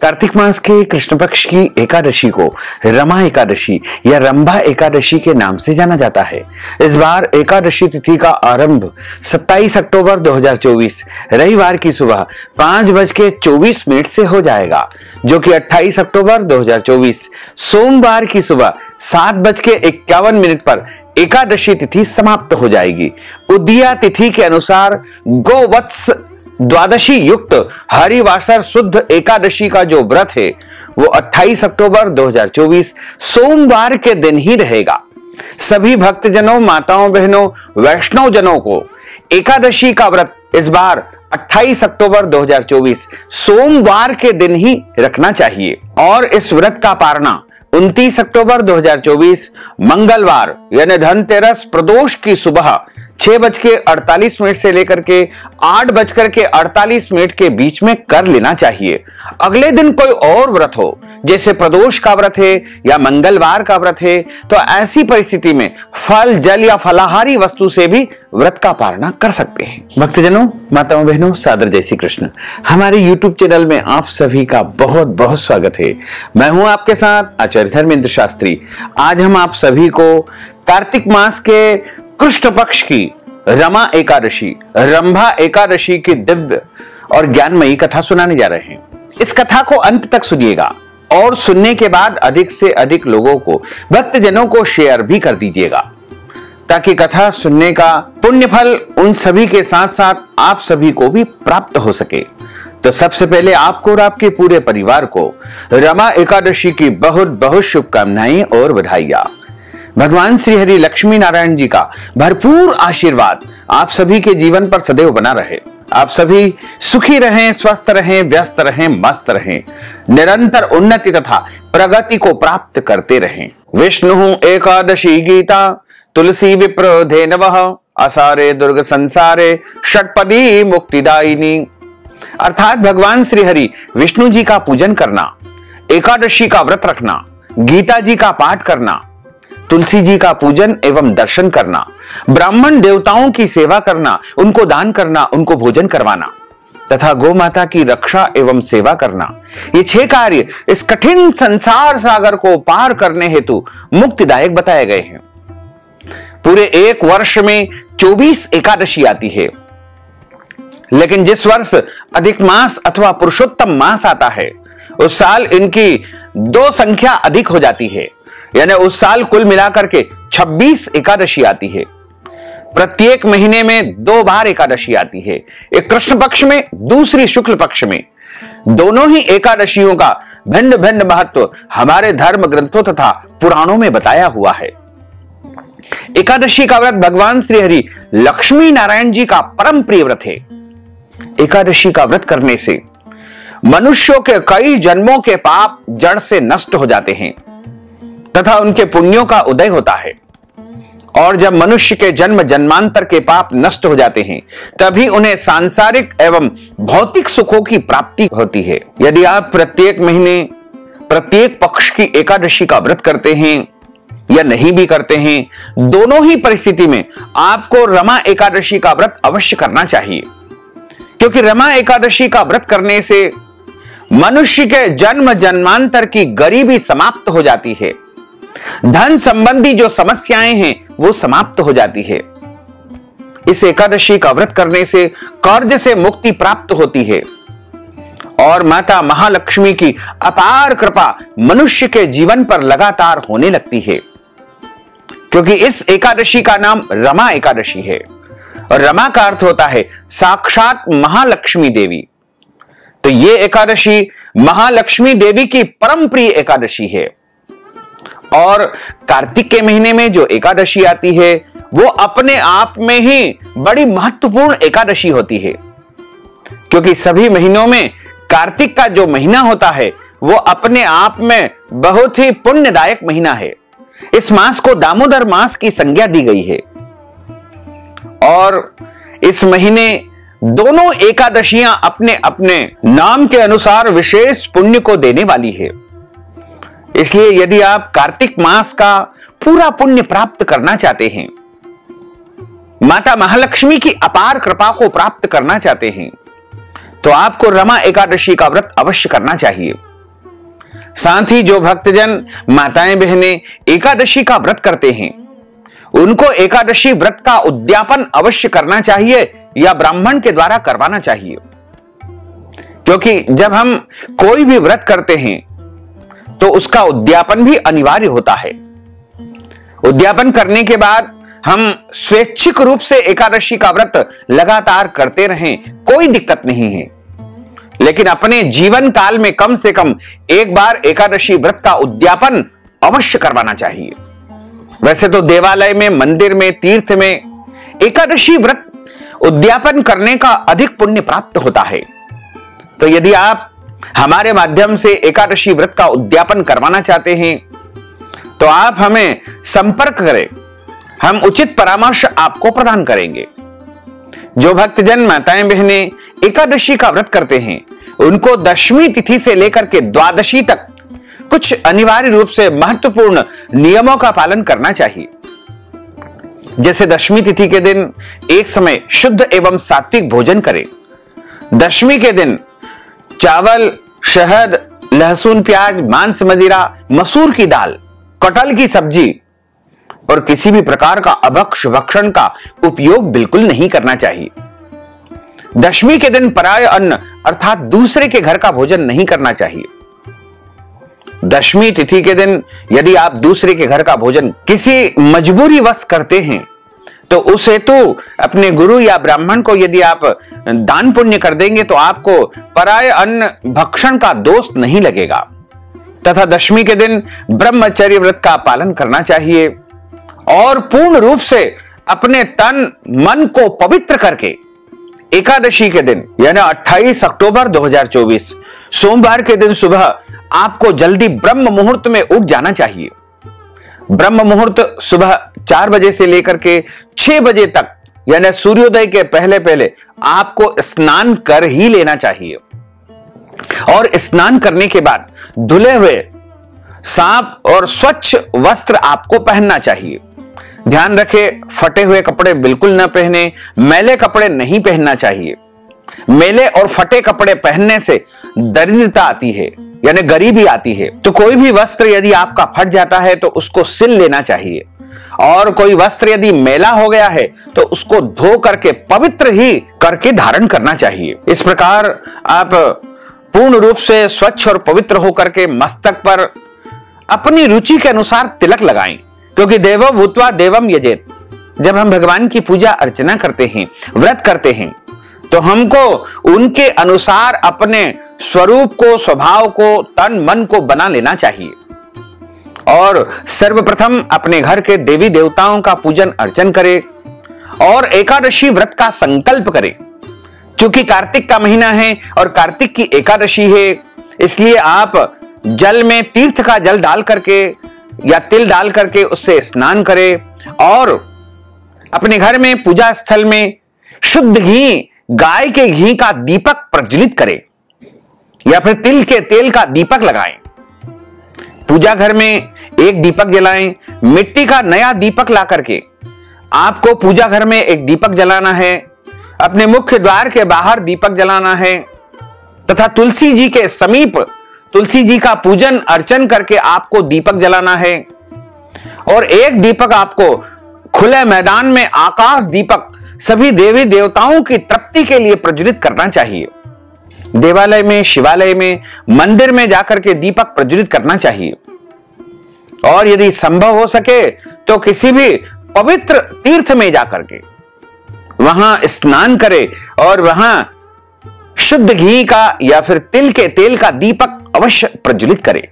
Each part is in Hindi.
कार्तिक मास के कृष्ण पक्ष की एकादशी को रमा एकादशी या रंभा एकादशी के नाम से जाना जाता है। इस बार एकादशी तिथि का आरंभ 27 अक्टूबर 2024 रविवार की सुबह 5:24 से हो जाएगा, जो कि 28 अक्टूबर 2024 सोमवार की सुबह 7:51 पर एकादशी तिथि समाप्त हो जाएगी। उदया तिथि के अनुसार गोवत्स द्वादशी युक्त हरिवासर शुद्ध एकादशी का जो व्रत है वो 28 अक्टूबर 2024 सोमवार के दिन ही रहेगा। सभी भक्तजनों, माताओं, बहनों, वैष्णव जनों को एकादशी का व्रत इस बार 28 अक्टूबर 2024 सोमवार के दिन ही रखना चाहिए और इस व्रत का पारणा 29 अक्टूबर 2024 मंगलवार यानी धनतेरस प्रदोष की सुबह 6:48 से लेकर के 8:48 के बीच में कर लेना चाहिए। अगले दिन कोई और व्रत हो, जैसे प्रदोष का व्रत है या मंगलवार का व्रत है, तो ऐसी परिस्थिति में फल, जल या फलाहारी वस्तु से भी व्रत का पारणा कर सकते हैं। भक्तजनों, माताओं, बहनों, सादर जय श्री कृष्ण। हमारे YouTube चैनल में आप सभी का बहुत बहुत स्वागत है। मैं हूं आपके साथ आचार्य धर्मेंद्र शास्त्री। आज हम आप सभी को कार्तिक मास के कृष्ण पक्ष की रमा एकादशी, रंभा एकादशी की दिव्य और ज्ञानमयी कथा सुनाने जा रहे हैं। इस कथा को अंत तक सुनिएगा और सुनने के बाद अधिक से अधिक लोगों को, भक्तजनों को शेयर भी कर दीजिएगा, ताकि कथा सुनने का पुण्य फल उन सभी के साथ साथ आप सभी को भी प्राप्त हो सके। तो सबसे पहले आपको और आपके पूरे परिवार को रमा एकादशी की बहुत बहुत शुभकामनाएं और बधाइयां। भगवान श्री हरि लक्ष्मी नारायण जी का भरपूर आशीर्वाद आप सभी के जीवन पर सदैव बना रहे। आप सभी सुखी रहें, स्वस्थ रहें, व्यस्त रहें, मस्त रहें, निरंतर उन्नति तथा प्रगति को प्राप्त करते रहें। विष्णु एकादशी गीता तुलसी विप्र धेनवः असारे दुर्ग संसारे षटपदी मुक्तिदायिनी। अर्थात भगवान श्री हरि विष्णु जी का पूजन करना, एकादशी का व्रत रखना, गीता जी का पाठ करना, तुलसी जी का पूजन एवं दर्शन करना, ब्राह्मण देवताओं की सेवा करना, उनको दान करना, उनको भोजन करवाना तथा गौ माता की रक्षा एवं सेवा करना, ये 6 कार्य इस कठिन संसार सागर को पार करने हेतु मुक्तिदायक बताए गए हैं। पूरे एक वर्ष में 24 एकादशी आती है, लेकिन जिस वर्ष अधिक मास अथवा पुरुषोत्तम मास आता है उस साल इनकी 2 संख्या अधिक हो जाती है, यानी उस साल कुल मिलाकर के 26 एकादशी आती है। प्रत्येक महीने में 2 बार एकादशी आती है, एक कृष्ण पक्ष में, दूसरी शुक्ल पक्ष में। दोनों ही एकादशियों का भिन्न भिन्न महत्व हमारे धर्म ग्रंथों तथा पुराणों में बताया हुआ है। एकादशी का व्रत भगवान श्री हरि लक्ष्मी नारायण जी का परम प्रिय व्रत है। एकादशी का व्रत करने से मनुष्यों के कई जन्मों के पाप जड़ से नष्ट हो जाते हैं तथा उनके पुण्यों का उदय होता है। और जब मनुष्य के जन्म जन्मांतर के पाप नष्ट हो जाते हैं, तभी उन्हें सांसारिक एवं भौतिक सुखों की प्राप्ति होती है। यदि आप प्रत्येक महीने प्रत्येक पक्ष की एकादशी का व्रत करते हैं या नहीं भी करते हैं, दोनों ही परिस्थिति में आपको रमा एकादशी का व्रत अवश्य करना चाहिए, क्योंकि रमा एकादशी का व्रत करने से मनुष्य के जन्म जन्मांतर की गरीबी समाप्त हो जाती है, धन संबंधी जो समस्याएं हैं वो समाप्त हो जाती है। इस एकादशी का व्रत करने से कर्ज से मुक्ति प्राप्त होती है और माता महालक्ष्मी की अपार कृपा मनुष्य के जीवन पर लगातार होने लगती है, क्योंकि इस एकादशी का नाम रमा एकादशी है और रमा का अर्थ होता है साक्षात महालक्ष्मी देवी। तो ये एकादशी महालक्ष्मी देवी की परम प्रिय एकादशी है। और कार्तिक के महीने में जो एकादशी आती है वो अपने आप में ही बड़ी महत्वपूर्ण एकादशी होती है, क्योंकि सभी महीनों में कार्तिक का जो महीना होता है वो अपने आप में बहुत ही पुण्यदायक महीना है। इस मास को दामोदर मास की संज्ञा दी गई है और इस महीने दोनों एकादशियां अपने अपने नाम के अनुसार विशेष पुण्य को देने वाली है। इसलिए यदि आप कार्तिक मास का पूरा पुण्य प्राप्त करना चाहते हैं, माता महालक्ष्मी की अपार कृपा को प्राप्त करना चाहते हैं, तो आपको रमा एकादशी का व्रत अवश्य करना चाहिए। साथ ही जो भक्तजन माताएं बहनें एकादशी का व्रत करते हैं, उनको एकादशी व्रत का उद्यापन अवश्य करना चाहिए या ब्राह्मण के द्वारा करवाना चाहिए। क्योंकि जब हम कोई भी व्रत करते हैं तो उसका उद्यापन भी अनिवार्य होता है। उद्यापन करने के बाद हम स्वैच्छिक रूप से एकादशी का व्रत लगातार करते रहें, कोई दिक्कत नहीं है, लेकिन अपने जीवन काल में कम से कम एक बार एकादशी व्रत का उद्यापन अवश्य करवाना चाहिए। वैसे तो देवालय में, मंदिर में, तीर्थ में एकादशी व्रत उद्यापन करने का अधिक पुण्य प्राप्त होता है। तो यदि आप हमारे माध्यम से एकादशी व्रत का उद्यापन करवाना चाहते हैं तो आप हमें संपर्क करें, हम उचित परामर्श आपको प्रदान करेंगे। जो भक्तजन माताएं बहनें एकादशी का व्रत करते हैं, उनको दशमी तिथि से लेकर के द्वादशी तक कुछ अनिवार्य रूप से महत्वपूर्ण नियमों का पालन करना चाहिए। जैसे दशमी तिथि के दिन एक समय शुद्ध एवं सात्विक भोजन करें। दशमी के दिन चावल, शहद, लहसुन, प्याज, मांस, मदिरा, मसूर की दाल, कटहल की सब्जी और किसी भी प्रकार का अभक्ष्य भक्षण का उपयोग बिल्कुल नहीं करना चाहिए। दशमी के दिन पराय अन्न अर्थात दूसरे के घर का भोजन नहीं करना चाहिए। दशमी तिथि के दिन यदि आप दूसरे के घर का भोजन किसी मजबूरी वश करते हैं तो उस हेतु अपने गुरु या ब्राह्मण को यदि आप दान पुण्य कर देंगे तो आपको पराय अन्न भक्षण का दोष नहीं लगेगा। तथा दशमी के दिन ब्रह्मचर्य व्रत का पालन करना चाहिए और पूर्ण रूप से अपने तन मन को पवित्र करके एकादशी के दिन यानी 28 अक्टूबर 2024 सोमवार के दिन सुबह आपको जल्दी ब्रह्म मुहूर्त में उठ जाना चाहिए। ब्रह्म मुहूर्त सुबह 4 बजे से लेकर के 6 बजे तक यानी सूर्योदय के पहले पहले आपको स्नान कर ही लेना चाहिए और स्नान करने के बाद धुले हुए साफ और स्वच्छ वस्त्र आपको पहनना चाहिए। ध्यान रखें, फटे हुए कपड़े बिल्कुल न पहने, मैले कपड़े नहीं पहनना चाहिए। मैले और फटे कपड़े पहनने से दरिद्रता आती है यानी गरीबी आती है। तो कोई भी वस्त्र यदि आपका फट जाता है तो उसको सिल लेना चाहिए और कोई वस्त्र यदि मैला हो गया है तो उसको धो करके पवित्र ही करके धारण करना चाहिए। इस प्रकार आप पूर्ण रूप से स्वच्छ और पवित्र होकर के मस्तक पर अपनी रुचि के अनुसार तिलक लगाएं, क्योंकि देवो भूत्वा देवम यजेत। जब हम भगवान की पूजा अर्चना करते हैं, व्रत करते हैं, तो हमको उनके अनुसार अपने स्वरूप को, स्वभाव को, तन मन को बना लेना चाहिए और सर्वप्रथम अपने घर के देवी देवताओं का पूजन अर्चन करें और एकादशी व्रत का संकल्प करें। क्योंकि कार्तिक का महीना है और कार्तिक की एकादशी है, इसलिए आप जल में तीर्थ का जल डाल करके या तिल डाल करके उससे स्नान करें और अपने घर में पूजा स्थल में शुद्ध घी, गाय के घी का दीपक प्रज्वलित करें या फिर तिल के तेल का दीपक लगाएं। पूजा घर में एक दीपक जलाएं। मिट्टी का नया दीपक ला करके आपको पूजा घर में एक दीपक जलाना है, अपने मुख्य द्वार के बाहर दीपक जलाना है तथा तुलसी जी के समीप तुलसी जी का पूजन अर्चन करके आपको दीपक जलाना है और एक दीपक आपको खुले मैदान में आकाश दीपक सभी देवी देवताओं की तृप्ति के लिए प्रज्वलित करना चाहिए। देवालय में, शिवालय में, मंदिर में जाकर के दीपक प्रज्वलित करना चाहिए और यदि संभव हो सके तो किसी भी पवित्र तीर्थ में जाकर के वहां स्नान करें और वहां शुद्ध घी का या फिर तिल के तेल का दीपक अवश्य प्रज्वलित करें।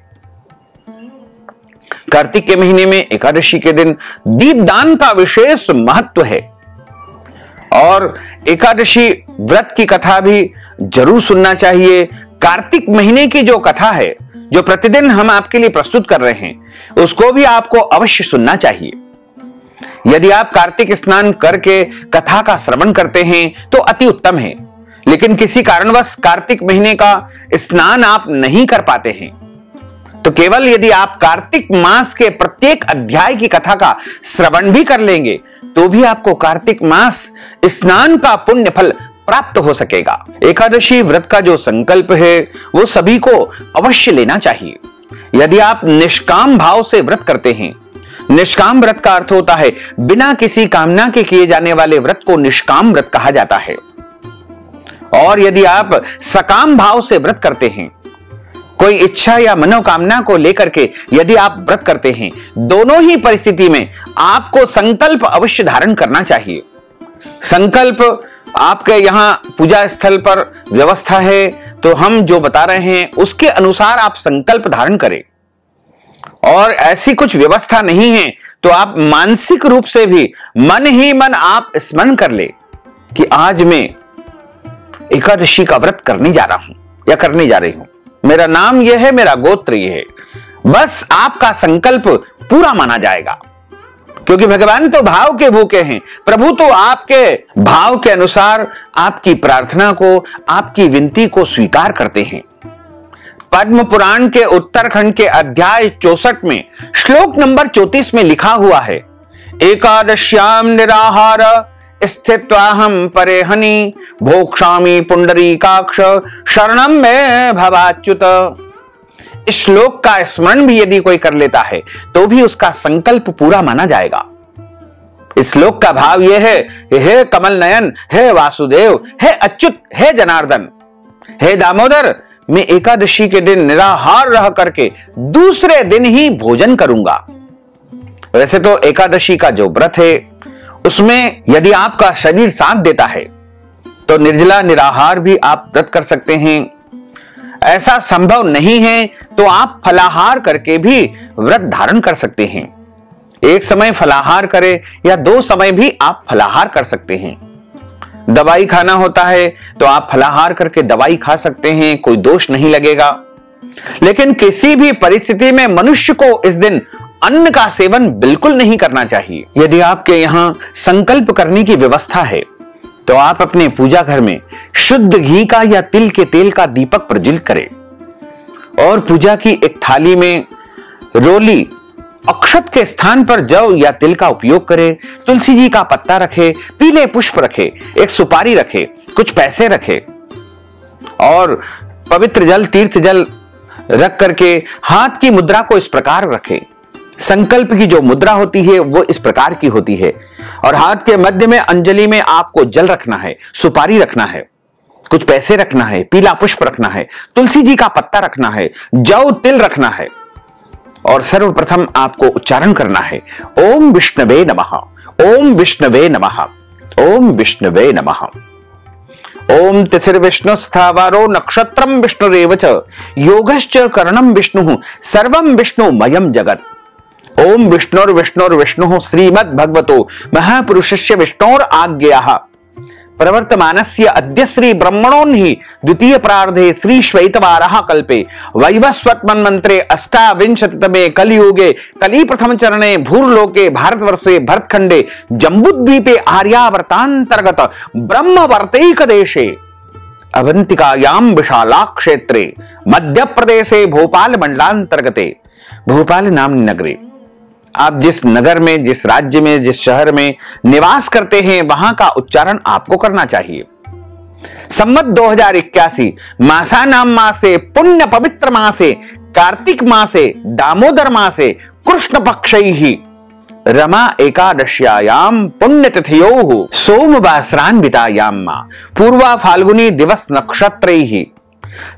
कार्तिक के महीने में एकादशी के दिन दीपदान का विशेष महत्व है और एकादशी व्रत की कथा भी जरूर सुनना चाहिए। कार्तिक महीने की जो कथा है, जो प्रतिदिन हम आपके लिए प्रस्तुत कर रहे हैं, उसको भी आपको अवश्य सुनना चाहिए। यदि आप कार्तिक स्नान करके कथा का श्रवण करते हैं तो अति उत्तम है, लेकिन किसी कारणवश कार्तिक महीने का स्नान आप नहीं कर पाते हैं तो केवल यदि आप कार्तिक मास के प्रत्येक अध्याय की कथा का श्रवण भी कर लेंगे तो भी आपको कार्तिक मास स्नान का पुण्य फल प्राप्त हो सकेगा। एकादशी व्रत का जो संकल्प है वो सभी को अवश्य लेना चाहिए। यदि आप निष्काम भाव से व्रत करते हैं, निष्काम व्रत का अर्थ होता है बिना किसी कामना के किए जाने वाले व्रत को निष्काम व्रत कहा जाता है। और यदि आप सकाम भाव से व्रत करते हैं, कोई इच्छा या मनोकामना को लेकर के यदि आप व्रत करते हैं, दोनों ही परिस्थिति में आपको संकल्प अवश्य धारण करना चाहिए। संकल्प आपके यहां पूजा स्थल पर व्यवस्था है, तो हम जो बता रहे हैं उसके अनुसार आप संकल्प धारण करें। और ऐसी कुछ व्यवस्था नहीं है तो आप मानसिक रूप से भी मन ही मन आप स्मरण कर ले कि आज मैं एकादशी का व्रत करने जा रहा हूं या करने जा रही हूं, मेरा नाम यह है, मेरा गोत्र यह है। बस आपका संकल्प पूरा माना जाएगा, क्योंकि भगवान तो भाव के भूखे हैं। प्रभु तो आपके भाव के अनुसार आपकी प्रार्थना को, आपकी विनती को स्वीकार करते हैं। पद्म पुराण के उत्तरखंड के अध्याय 64 में श्लोक नंबर 34 में लिखा हुआ है, एकादश्याम निराहार स्थित्वाहम परेहनि भोक्ष्यामि पुंडरीकाक्ष शरणम में भवाच्युत। इस श्लोक का स्मरण भी यदि कोई कर लेता है तो भी उसका संकल्प पूरा माना जाएगा। इस श्लोक का भाव यह है, हे कमल नयन, हे वासुदेव, हे अच्युत, हे जनार्दन, हे दामोदर, मैं एकादशी के दिन निराहार रह करके दूसरे दिन ही भोजन करूंगा। वैसे तो एकादशी का जो व्रत है उसमें यदि आपका शरीर साथ देता है तो निर्जला निराहार भी आप व्रत कर सकते हैं। ऐसा संभव नहीं है तो आप फलाहार करके भी व्रत धारण कर सकते हैं। एक समय फलाहार करें या 2 समय भी आप फलाहार कर सकते हैं। दवाई खाना होता है तो आप फलाहार करके दवाई खा सकते हैं, कोई दोष नहीं लगेगा। लेकिन किसी भी परिस्थिति में मनुष्य को इस दिन अन्न का सेवन बिल्कुल नहीं करना चाहिए। यदि आपके यहां संकल्प करने की व्यवस्था है तो आप अपने पूजा घर में शुद्ध घी का या तिल के तेल का दीपक प्रज्वलित करें और पूजा की एक थाली में रोली अक्षत के स्थान पर जौ या तिल का उपयोग करें, तुलसी जी का पत्ता रखे, पीले पुष्प रखे, एक सुपारी रखे, कुछ पैसे रखे और पवित्र जल, तीर्थ जल रख करके हाथ की मुद्रा को इस प्रकार रखे। संकल्प की जो मुद्रा होती है वो इस प्रकार की होती है और हाथ के मध्य में अंजलि में आपको जल रखना है, सुपारी रखना है, कुछ पैसे रखना है, पीला पुष्प रखना है, तुलसी जी का पत्ता रखना है, जौ तिल रखना है और सर्वप्रथम आपको उच्चारण करना है, ओम विष्णवे नमः, ओम विष्णवे नमः, ओम विष्णवे नमः। ओम तिथिर्विष्णु स्थावारो नक्षत्रम विष्णुरेव च योगश्च करणम विष्णु सर्वम विष्णुमयं जगत्। ओम विष्णुर्विष्णुर्विष्णुः श्रीमद् भगवतो महापुरुषस्य विष्णोर आज्ञयाः प्रवर्तमानस्य अद्य श्री ब्रह्मणोन्हि द्वितीय प्रार्धे श्री श्वेतवारः कल्पे वैवस्वत मन्वन्त्रे अष्टाविंशतितमे कलियुगे कली प्रथम चरणे भूर्लोके भारतवर्षे भरतखंडे जम्बूद्वीपे आर्यावर्तांतर्गत ब्रह्मवर्तैक देशे अवंतिकायां विशाला क्षेत्रे मध्य प्रदेशे भोपाल मंडलांतर्गते भोपाल नामनी नगरे। आप जिस नगर में, जिस राज्य में, जिस शहर में निवास करते हैं वहां का उच्चारण आपको करना चाहिए। संवत 2081 मासा नाम मासे पुण्य पवित्र मासे कार्तिक मासे दामोदर मासे कृष्ण पक्षैहि रमा एकादश्यायाम पुण्यतिथयोः सोमवासरान्वितायां पूर्वा फाल्गुनी दिवस नक्षत्रैहि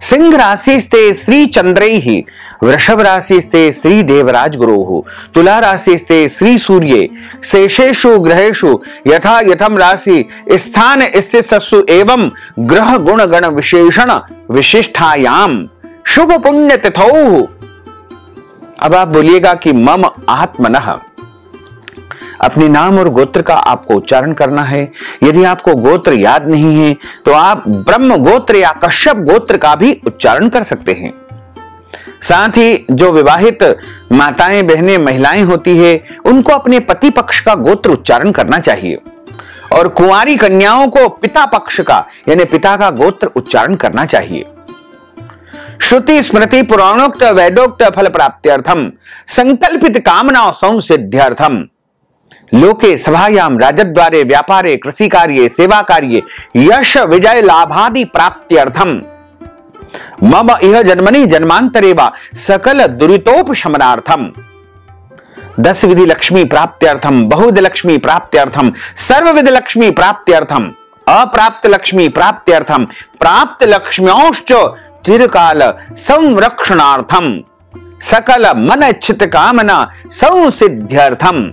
सिंह राशिस्ते श्री चंद्रैहि वृषभ राशिस्ते श्री देवराज गुरोः तुला राशिस्ते श्री सूर्ये शेषेषु ग्रहेषु यथा यथम राशि स्थान स्थितसु एवं ग्रह गुण गण विशेषण विशिष्टायाम शुभ पुण्य तिथौ। अब आप बोलिएगा कि मम आत्मनः, अपने नाम और गोत्र का आपको उच्चारण करना है। यदि आपको गोत्र याद नहीं है तो आप ब्रह्म गोत्र या कश्यप गोत्र का भी उच्चारण कर सकते हैं। साथ ही जो विवाहित माताएं, बहनें, महिलाएं होती है उनको अपने पति पक्ष का गोत्र उच्चारण करना चाहिए और कुंवारी कन्याओं को पिता पक्ष का यानी पिता का गोत्र उच्चारण करना चाहिए। श्रुति स्मृति पुराणोक्त वैदोक्त फल प्राप्त्यर्थम संकल्पित कामना संसिद्ध्यर्थम लोके सभायाम राजद्वारे व्यापारे कृषि कार्ये सेवा कार्ये यश विजय लाभादि प्राप्त्यर्थम मम इह जन्मनि जन्मांतरे वा सकल दुरितोपशमनार्थम। 10 विधि लक्ष्मी प्राप्त्यर्थम, बहुविध लक्ष्मी प्राप्त्यर्थम, सर्वविध लक्ष्मी प्राप्त्यर्थम, अप्राप्त लक्ष्मी प्राप्त्यर्थम, प्राप्त लक्ष्म्योश्च चिरकाल संरक्षणार्थम, सकल मन इच्छित कामना संसिद्ध्यर्थम,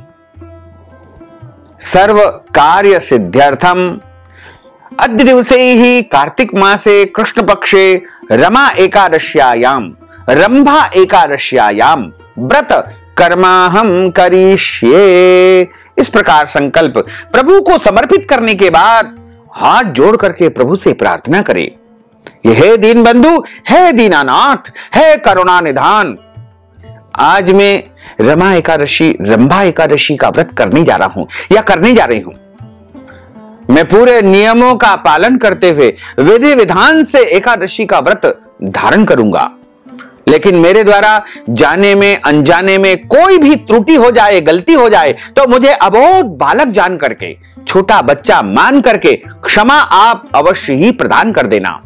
सर्व कार्य सिद्ध्यर्थम। अद्य दिवसे ही कार्तिक मासे कृष्ण पक्षे रमा एकादश्यायाम रंभा एकादश्यायाम व्रत कर्माहम करिष्ये। इस प्रकार संकल्प प्रभु को समर्पित करने के बाद हाथ जोड़ करके प्रभु से प्रार्थना करें, हे दीन बंधु, हे दीनानाथ, हे करुणा निधान, आज मैं रमा एकादशी रंभा एकादशी का व्रत करने जा रहा हूं या करने जा रही हूं। मैं पूरे नियमों का पालन करते हुए विधि विधान से एकादशी का व्रत धारण करूंगा, लेकिन मेरे द्वारा जाने में अनजाने में कोई भी त्रुटि हो जाए, गलती हो जाए तो मुझे अबोध बालक जान करके, छोटा बच्चा मान करके क्षमा आप अवश्य ही प्रदान कर देना,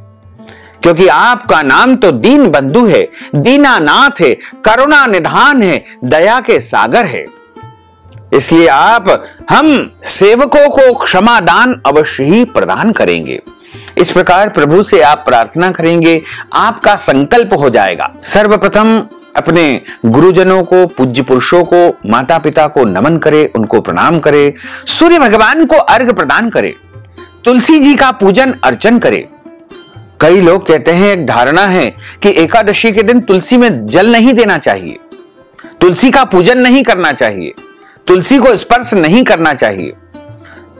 क्योंकि आपका नाम तो दीन बंधु है, दीनानाथ है, करुणा निधान है, दया के सागर है। इसलिए आप हम सेवकों को क्षमा दान अवश्य ही प्रदान करेंगे। इस प्रकार प्रभु से आप प्रार्थना करेंगे, आपका संकल्प हो जाएगा। सर्वप्रथम अपने गुरुजनों को, पूज्य पुरुषों को, माता पिता को नमन करे, उनको प्रणाम करे, सूर्य भगवान को अर्घ्य प्रदान करे, तुलसी जी का पूजन अर्चन करे। कई लोग कहते हैं, एक धारणा है कि एकादशी के दिन तुलसी में जल नहीं देना चाहिए, तुलसी का पूजन नहीं करना चाहिए, तुलसी को स्पर्श नहीं करना चाहिए।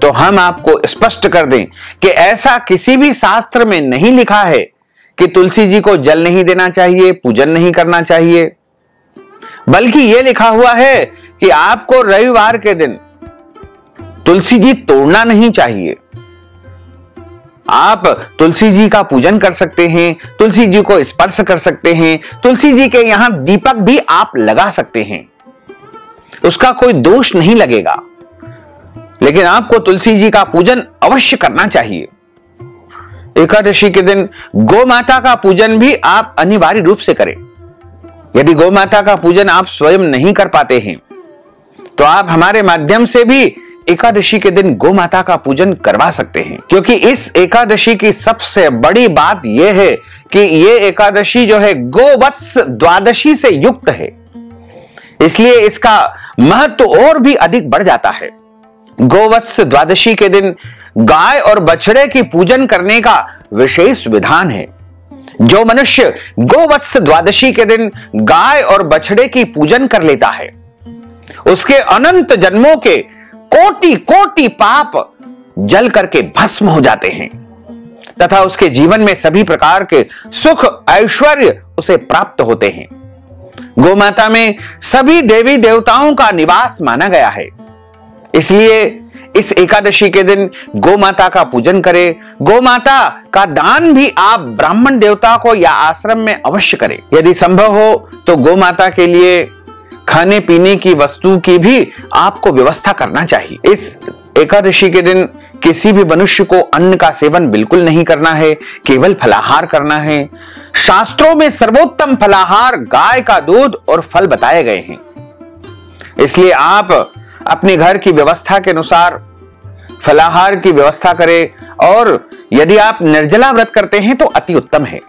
तो हम आपको स्पष्ट कर दें कि ऐसा किसी भी शास्त्र में नहीं लिखा है कि तुलसी जी को जल नहीं देना चाहिए, पूजन नहीं करना चाहिए, बल्कि यह लिखा हुआ है कि आपको रविवार के दिन तुलसी जी तोड़ना नहीं चाहिए। आप तुलसी जी का पूजन कर सकते हैं, तुलसी जी को स्पर्श कर सकते हैं, तुलसी जी के यहां दीपक भी आप लगा सकते हैं, उसका कोई दोष नहीं लगेगा, लेकिन आपको तुलसी जी का पूजन अवश्य करना चाहिए। एकादशी के दिन गौ माता का पूजन भी आप अनिवार्य रूप से करें। यदि गौ माता का पूजन आप स्वयं नहीं कर पाते हैं तो आप हमारे माध्यम से भी एकादशी के दिन गौ माता का पूजन करवा सकते हैं, क्योंकि इस एकादशी की सबसे बड़ी बात यह है कि यह एकादशी जो है गोवत्स द्वादशी से युक्त है, इसलिए इसका महत्व और भी अधिक बढ़ जाता है। गोवत्स द्वादशी के दिन गाय और बछड़े की पूजन करने का विशेष विधान है। जो मनुष्य गोवत्स द्वादशी के दिन गाय और बछड़े की पूजन कर लेता है, उसके अनंत जन्मों के कोटि कोटि पाप जल करके भस्म हो जाते हैं तथा उसके जीवन में सभी प्रकार के सुख ऐश्वर्य उसे प्राप्त होते हैं। गोमाता में सभी देवी देवताओं का निवास माना गया है, इसलिए इस एकादशी के दिन गौ माता का पूजन करें। गौ माता का दान भी आप ब्राह्मण देवता को या आश्रम में अवश्य करें। यदि संभव हो तो गौ माता के लिए खाने पीने की वस्तु की भी आपको व्यवस्था करना चाहिए। इस एकादशी के दिन किसी भी मनुष्य को अन्न का सेवन बिल्कुल नहीं करना है, केवल फलाहार करना है। शास्त्रों में सर्वोत्तम फलाहार गाय का दूध और फल बताए गए हैं, इसलिए आप अपने घर की व्यवस्था के अनुसार फलाहार की व्यवस्था करें। और यदि आप निर्जला व्रत करते हैं तो अति उत्तम है,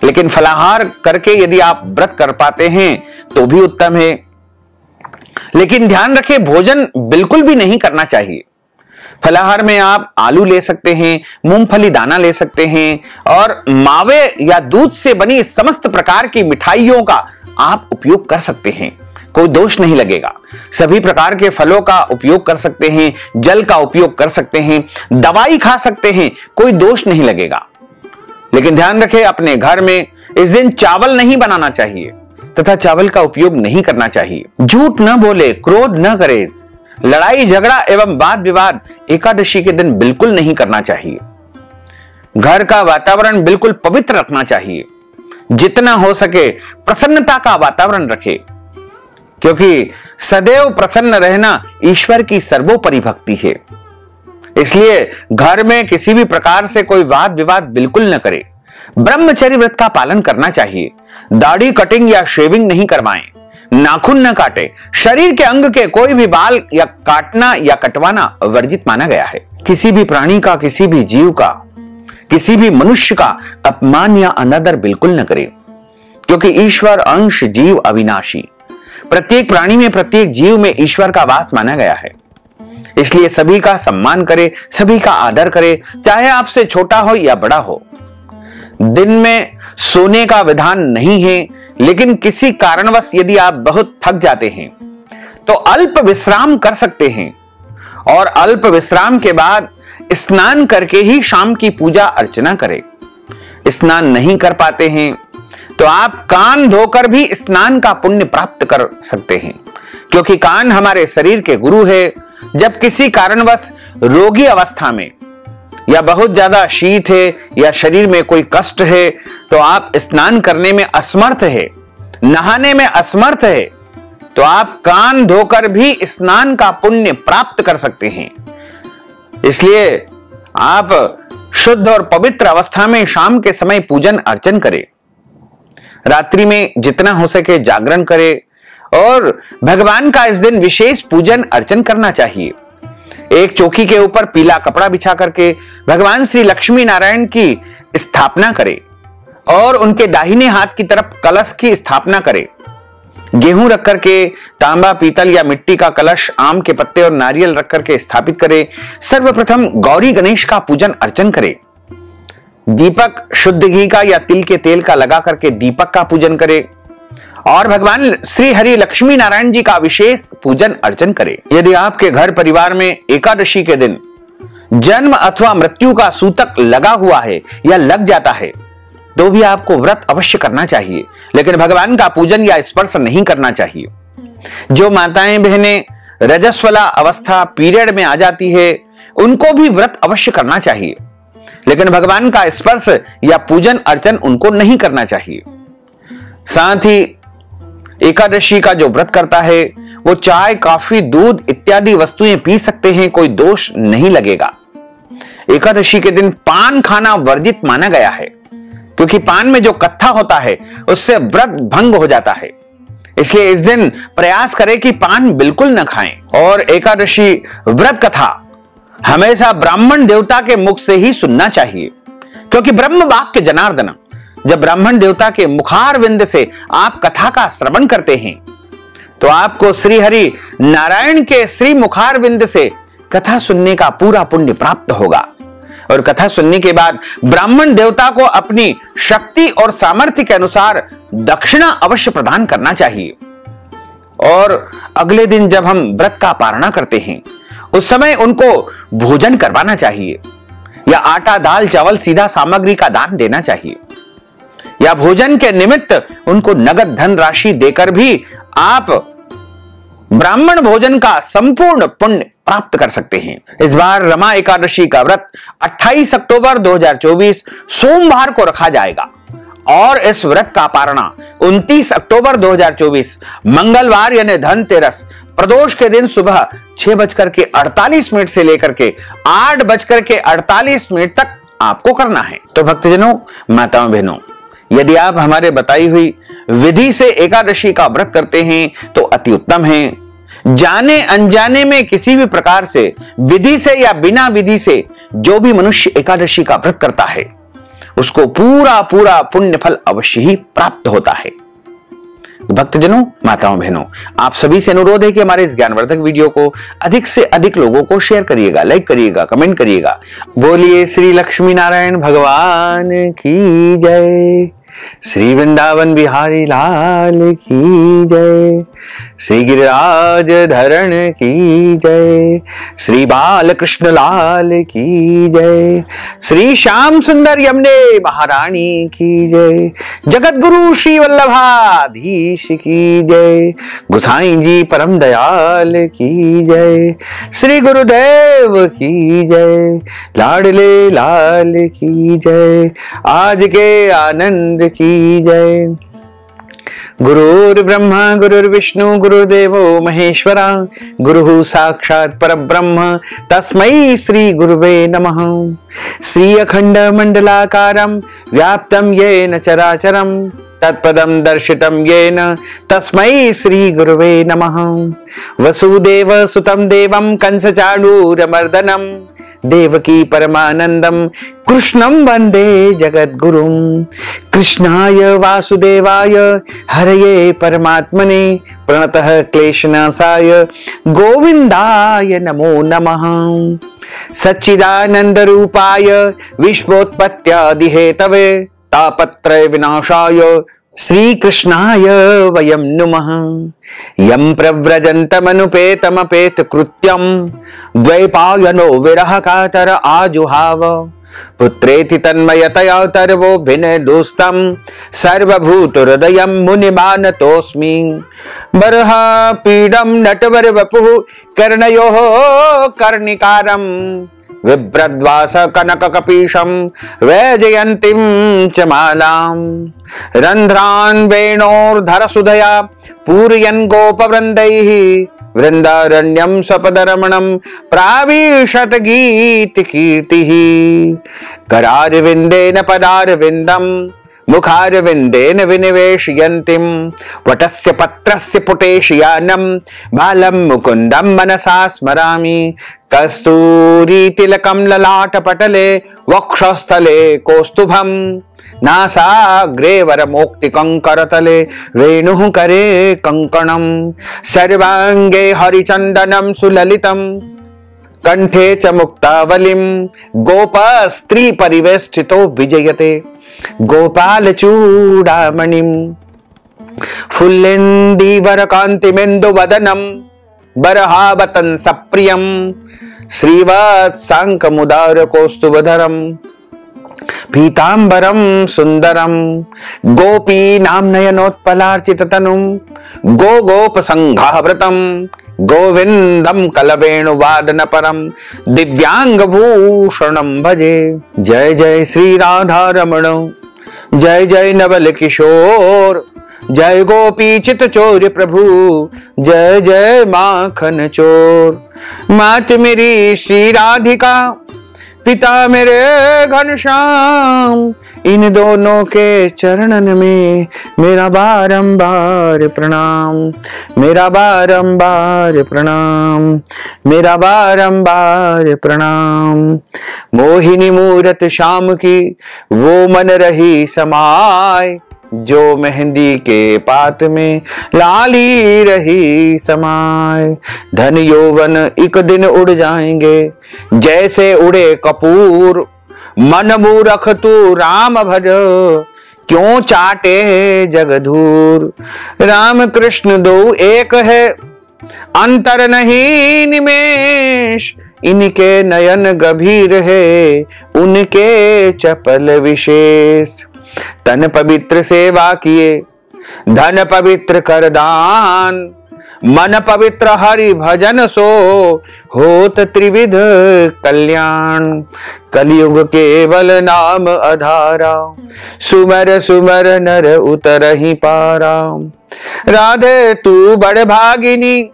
लेकिन फलाहार करके यदि आप व्रत कर पाते हैं तो भी उत्तम है। लेकिन ध्यान रखें, भोजन बिल्कुल भी नहीं करना चाहिए। फलाहार में आप आलू ले सकते हैं, मूंगफली दाना ले सकते हैं और मावे या दूध से बनी समस्त प्रकार की मिठाइयों का आप उपयोग कर सकते हैं, कोई दोष नहीं लगेगा। सभी प्रकार के फलों का उपयोग कर सकते हैं, जल का उपयोग कर सकते हैं, दवाई खा सकते हैं, कोई दोष नहीं लगेगा। लेकिन ध्यान रखें, अपने घर में इस दिन चावल नहीं बनाना चाहिए तथा चावल का उपयोग नहीं करना चाहिए। झूठ न बोले, क्रोध न करे, लड़ाई झगड़ा एवं वाद विवाद एकादशी के दिन बिल्कुल नहीं करना चाहिए। घर का वातावरण बिल्कुल पवित्र रखना चाहिए। जितना हो सके प्रसन्नता का वातावरण रखें, क्योंकि सदैव प्रसन्न रहना ईश्वर की सर्वोपरि भक्ति है। इसलिए घर में किसी भी प्रकार से कोई वाद विवाद बिल्कुल न करे। ब्रह्मचर्य व्रत का पालन करना चाहिए। दाढ़ी कटिंग या शेविंग नहीं करवाएं, नाखून न काटे, शरीर के अंग के कोई भी बाल या काटना या कटवाना वर्जित माना गया है। किसी भी प्राणी का, किसी भी जीव का, किसी भी मनुष्य का अपमान या अनादर बिल्कुल न करें, क्योंकि ईश्वर अंश जीव अविनाशी, प्रत्येक प्राणी में, प्रत्येक जीव में ईश्वर का वास माना गया है। इसलिए सभी का सम्मान करे, सभी का आदर करे, चाहे आपसे छोटा हो या बड़ा हो। दिन में सोने का विधान नहीं है, लेकिन किसी कारणवश यदि आप बहुत थक जाते हैं तो अल्प विश्राम कर सकते हैं, और अल्प विश्राम के बाद स्नान करके ही शाम की पूजा अर्चना करें। स्नान नहीं कर पाते हैं तो आप कान धोकर भी स्नान का पुण्य प्राप्त कर सकते हैं, क्योंकि कान हमारे शरीर के गुरु है। जब किसी कारणवश रोगी अवस्था में या बहुत ज्यादा शीत है या शरीर में कोई कष्ट है तो आप स्नान करने में असमर्थ है, नहाने में असमर्थ है, तो आप कान धोकर भी स्नान का पुण्य प्राप्त कर सकते हैं। इसलिए आप शुद्ध और पवित्र अवस्था में शाम के समय पूजन अर्चन करें। रात्रि में जितना हो सके जागरण करें और भगवान का इस दिन विशेष पूजन अर्चन करना चाहिए। एक चौकी के ऊपर पीला कपड़ा बिछा करके भगवान श्री लक्ष्मी नारायण की स्थापना करें और उनके दाहिने हाथ की तरफ कलश की स्थापना करें। गेहूं रख करके, तांबा, पीतल या मिट्टी का कलश, आम के पत्ते और नारियल रख करके स्थापित करें। सर्वप्रथम गौरी गणेश का पूजन अर्चन करें। दीपक शुद्ध घी का या तिल के तेल का लगा करके दीपक का पूजन करें और भगवान श्री हरि लक्ष्मी नारायण जी का विशेष पूजन अर्चन करें। यदि आपके घर परिवार में एकादशी के दिन जन्म अथवा मृत्यु का सूतक लगा हुआ है या लग जाता है तो भी आपको व्रत अवश्य करना चाहिए, लेकिन भगवान का पूजन या स्पर्श नहीं करना चाहिए। जो माताएं बहनें रजस्वला अवस्था पीरियड में आ जाती है उनको भी व्रत अवश्य करना चाहिए, लेकिन भगवान का स्पर्श या पूजन अर्चन उनको नहीं करना चाहिए। साथ ही एकादशी का जो व्रत करता है वो चाय, कॉफी, दूध इत्यादि वस्तुएं पी सकते हैं, कोई दोष नहीं लगेगा। एकादशी के दिन पान खाना वर्जित माना गया है, क्योंकि पान में जो कत्था होता है उससे व्रत भंग हो जाता है। इसलिए इस दिन प्रयास करें कि पान बिल्कुल न खाएं और एकादशी व्रत कथा हमेशा ब्राह्मण देवता के मुख से ही सुनना चाहिए, क्योंकि ब्रह्म वाक्य जनार्दन, जब ब्राह्मण देवता के मुखारविंद से आप कथा का श्रवण करते हैं तो आपको श्री हरि नारायण के श्री मुखारविंद से कथा सुनने का पूरा पुण्य प्राप्त होगा। और कथा सुनने के बाद ब्राह्मण देवता को अपनी शक्ति और सामर्थ्य के अनुसार दक्षिणा अवश्य प्रदान करना चाहिए। और अगले दिन जब हम व्रत का पारणा करते हैं उस समय उनको भोजन करवाना चाहिए, या आटा, दाल, चावल, सीधा सामग्री का दान देना चाहिए, या भोजन के निमित्त उनको नगद धन राशि देकर भी आप ब्राह्मण भोजन का संपूर्ण पुण्य प्राप्त कर सकते हैं। इस बार रमा एकादशी का व्रत 28 अक्टूबर 2024 सोमवार को रखा जाएगा और इस व्रत का पारणा 29 अक्टूबर 2024 मंगलवार यानी धनतेरस प्रदोष के दिन सुबह 6:48 से लेकर के 8:48 तक आपको करना है। तो भक्तजनों, माताओं, बहनों, यदि आप हमारे बताई हुई विधि से एकादशी का व्रत करते हैं तो अति उत्तम है। जाने अनजाने में किसी भी प्रकार से, विधि से या बिना विधि से, जो भी मनुष्य एकादशी का व्रत करता है उसको पूरा पूरा पुण्य फल अवश्य ही प्राप्त होता है। भक्तजनों, माताओं, बहनों, आप सभी से अनुरोध है कि हमारे इस ज्ञानवर्धक वीडियो को अधिक से अधिक लोगों को शेयर करिएगा, लाइक करिएगा, कमेंट करिएगा। बोलिए श्री लक्ष्मी नारायण भगवान की जय, श्री वृंदावन बिहारी लाल की जय, श्री गिरिराज धरण की जय, श्री बालकृष्ण लाल की जय, श्री श्याम सुंदर यमुने महारानी की जय, जगत गुरु श्री वल्लभाधीश की जय, गोसाई जी परम दयाल की जय, श्री गुरुदेव की जय, लाडले लाल की जय, आज के आनंद की जय। गुरुर्ब्रह्मा गुरुर्विष्णु गुरुदेवो महेश्वरा, गुरुः साक्षात् परब्रह्म तस्मै श्री गुरुवे नमः। श्री अखंड मंडलाकारं व्याप्तं येन चराचरं तत्पदं दर्शितं येन तस्मै श्री गुरुवे नमः। वसुदेव सुतं देवं कंसचाणूरमर्दनं देवकी परमानंदं कृष्णं वंदे जगद्गुरुं। कृष्णाय वासुदेवाय हरये परमात्मने प्रणतः क्लेशनाशाय गोविंदाय नमो नमः। सच्चिदानंद रूपाय विश्वोत्पत्त्यादिहेतवे तापत्रय विनाशाय श्री कृष्णाय वयं नुमः। यं प्रव्रजन्तमनुपेतमपेत कृत्यं द्वैपायनो विरह कातर आजुहाव। पुत्रेति तन्मयतया तर्वो भिनदुस्तं सर्वभूत हृदयं मुनिमानतोऽस्मि। बर्ह पीडं नटवर वपुः कर्णयोः कर्णिकारं विभ्रद्वास कनक कपीशं वैजयन्तीं च मालां। रन्ध्रान् वेणोर्धर सुधया पूरयन् गोपवृन्दैः वृन्दारण्यं सपदरमणं प्राविशत गीतिकीर्तिः। करारविन्देन पदारविन्दं मुखारविन्देन विनिवेशयन्तीं वटस्य पत्रस्य पुटेशयानं बालं मुकुन्दं मनसा स्मरामि। कस्तूरी तिलकं ललाटपटले वक्षस्थले कौस्तुभं नासाग्रे वरमौक्तिकं करतले वेणुः करे कङ्कणं। सर्वाङ्गे हरिचन्दनं सुललितं कंठे च मुक्तावलिं गोपस्त्री परिवेष्टितो विजयते गोपाल चूड़ामणिं। फुल्लेन्दीवर कान्तिमेन्दु वदनं बरहावतं सप्रियं श्रीवत्साङ्कमुदार कौस्तुभधरं पीतांबरं सुंदरं। गोपीनां नयनोत्पलार्चिततनुं गोपसंघावृतं गोविंदं कलवेणुवादनपरं दिव्यांगभूषणं भजे। जय जय श्री राधारमण, जय जय नवल किशोर, जय गोपी चित चोर प्रभु, जय जय माखन चोर। मात मेरी श्री राधिका, पिता मेरे घनश्याम, इन दोनों के चरणन में मेरा बारंबार प्रणाम, मेरा बारंबार प्रणाम, मेरा बारंबार प्रणाम। मोहिनी मूरत श्याम की वो मन रही समाय, जो मेहंदी के पात में लाली रही समाय। धन यौवन एक दिन उड़ जाएंगे जैसे उड़े कपूर, मन मूरख तू राम भज क्यों चाटे जगधूर। राम कृष्ण दो एक है अंतर नहीं निमेष, इनके नयन गंभीर है उनके चपल विशेष। तन पवित्र सेवा किए धन पवित्र कर दान, मन पवित्र हरि भजन सो होत त्रिविध कल्याण। कलयुग केवल नाम आधारा, सुमर सुमर नर उतरहि पारा। राधे तू बड़ भागिनी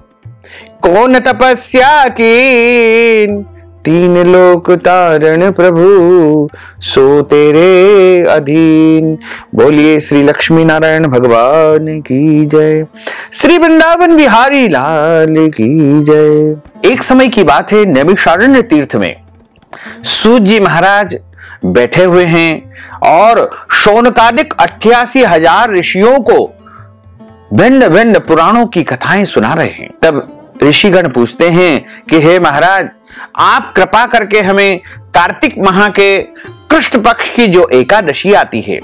कौन तपस्या कीन, तीन लोक तारण प्रभु सो तेरे अधीन। बोलिए श्री लक्ष्मी नारायण भगवान की जय, श्री वृंदावन बिहारी लाल की जय। एक समय की बात है, नैमिषारण्य तीर्थ में सूत जी महाराज बैठे हुए हैं और शौनकादिक 88,000 ऋषियों को भिन्न भिन्न पुराणों की कथाएं सुना रहे हैं। तब ऋषिगण पूछते हैं कि हे महाराज, आप कृपा करके हमें कार्तिक माह के कृष्ण पक्ष की जो एकादशी आती है